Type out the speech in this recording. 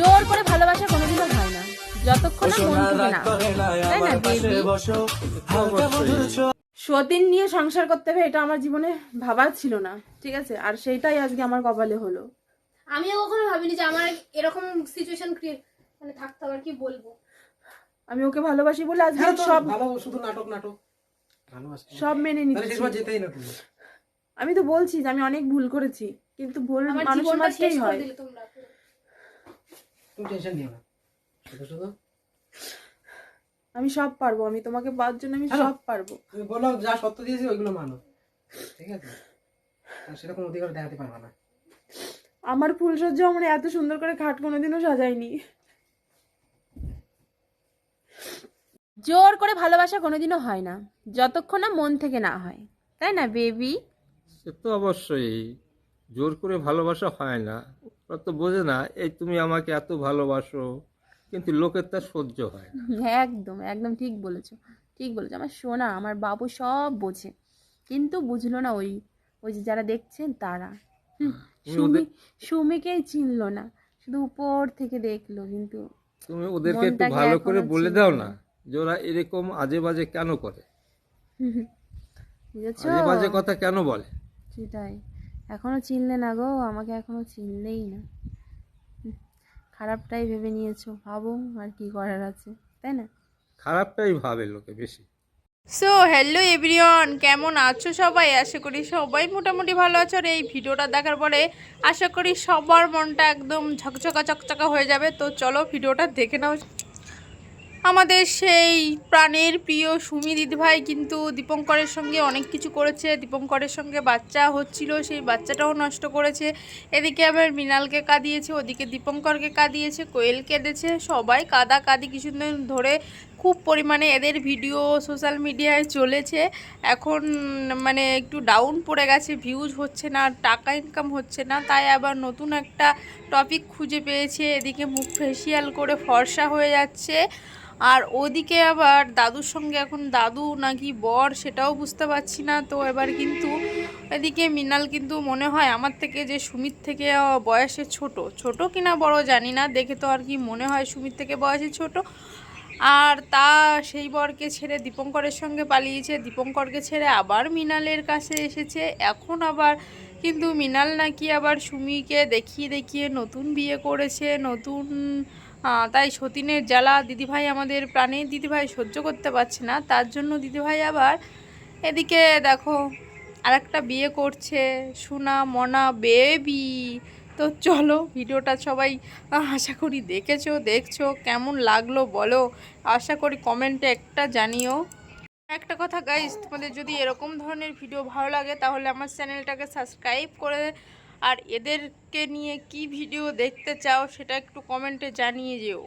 জোর করে ভালোবাসা কোনোদিনও হয় না যতক্ষণ না মন থেকে না, তাই না বেবি? সতীন নিয়ে সংসার করতে হবে এটা আমার জীবনে ভাবার ছিল না, ঠিক আছে? আর সেইটাই আজকে আমার কপালে হলো। আমিও কখনো ভাবিনি যে আমার এরকম সিচুয়েশন মানে থাকতে হবে। কি বলবো, আমি ওকে ভালোবাসি বলে আজকে সব ভালো, শুধু নাটক নাটক ভালোবাসি সব মেনে নিচ্ছি। যেতেই না তুমি। আমি তো বলছি যে আমি অনেক ভুল করেছি, কিন্তু ভুল আমার মানুষের জীবনটা শেষ মাঝেই করে হয়। দিলে তোমরা। তুমি টেনশন নিও না, শুধু শুধু আমি সব পারবো, আমি তোমাকে পাওয়ার জন্য আমি সব পারবো। তুমি বলো যা সত্য দিয়েছি ওইগুলো মানো, ঠিক আছে? আর সেরকম অধিকার দেখাতে পারবা না। আমার ফুলসজ্জা আমার এত সুন্দর করে খাট কোনোদিনও সাজায়নি। জোর করে ভালোবাসা কোনোদিনও হয় না যতক্ষণ না মন থেকে না হয়, তাই না বেবি? সে তো অবশ্যই, জোর করে ভালোবাসা হয় না। ওরা তো বোঝে না এই তুমি আমাকে এত ভালোবাসো, কিন্তু লোকের তা সহ্য হয় না। একদম একদম ঠিক বলেছো, ঠিক বলেছো। আমার সোনা, আমার বাবু সব বোঝে, কিন্তু বুঝলো না ওই ওই যে যারা দেখছেন তারা। সুমিকেই চিনলো না, শুধু উপর থেকে দেখলো, কিন্তু তুমি ওদেরকে একটু ভালো করে বলে দাও না যে ওরা এরকম আজে বাজে কেন করে, বুঝেছো? আজে বাজে কথা কেন বলে। সেটাই, এখনো চিনলে না গো, আমাকে এখনো চিনলেই না। খারাপটাই ভেবে নিয়েছো, ভাবো আর কি করার আছে, তাই না? খারাপটাই ভাবে লোকে বেশি। সো হ্যালো এভরিওয়ান, কেমন আছো সবাই? আশা করি সবাই মোটামুটি ভালো আছো। আর এই ভিডিওটা দেখার পরে আশা করি সবার মনটা একদম ঝকঝকা চকচকা হয়ে যাবে। তো চলো ভিডিওটা দেখে নাও। আমাদের সেই প্রাণের প্রিয় সুমি দিদিভাই কিন্তু দীপঙ্করের সঙ্গে অনেক কিছু করেছে। দীপঙ্করের সঙ্গে বাচ্চা হচ্ছিল, সেই বাচ্চাটাও নষ্ট করেছে। এদিকে আবার মৃণালকে কাঁদিয়েছে, ওদিকে দীপঙ্করকে কাঁদিয়েছে, কোয়েল কেঁদেছে, সবাই কাঁদি কিছুদিন ধরে খুব পরিমাণে এদের ভিডিও সোশ্যাল মিডিয়ায় চলেছে। এখন মানে একটু ডাউন পড়ে গেছে, ভিউজ হচ্ছে না, টাকা ইনকাম হচ্ছে না, তাই আবার নতুন একটা টপিক খুঁজে পেয়েছে। এদিকে মুখ ফেসিয়াল করে ফর্সা হয়ে যাচ্ছে, আর ওদিকে আবার দাদুর সঙ্গে এখন দাদু নাকি বর সেটাও বুঝতে পারছি না। তো এবার কিন্তু এদিকে মৃণাল কিন্তু মনে হয় আমার থেকে যে সুমিত থেকে বয়সে ছোট কিনা বড় জানি না, দেখে তো আর কি মনে হয় সুমিত থেকে বয়সে ছোট। আর তা সেই বরকে ছেড়ে দীপঙ্করের সঙ্গে পালিয়েছে, দীপঙ্করকে ছেড়ে আবার মৃণালের কাছে এসেছে। এখন আবার কিন্তু মৃণাল নাকি আবার সুমিকে দেখিয়ে নতুন বিয়ে করেছে, নতুন। তাই সতীনের জ্বালা দিদিভাই, আমাদের প্রাণের দিদিভাই সহ্য করতে পারছে না। তার জন্য দিদিভাই আবার এদিকে দেখো আরেকটা বিয়ে করছে, সোনা মনা বেবি। তো চলো ভিডিওটা সবাই আশা করি দেখছো কেমন লাগলো বলো, আশা করি কমেন্টে একটা জানিও। একটা কথা গাইস, তোমাদের যদি এরকম ধরনের ভিডিও ভালো লাগে তাহলে আমার চ্যানেলটাকে সাবস্ক্রাইব করে, আর এদেরকে নিয়ে কি ভিডিও দেখতে চাও সেটা একটু কমেন্টে জানিয়ে যেও।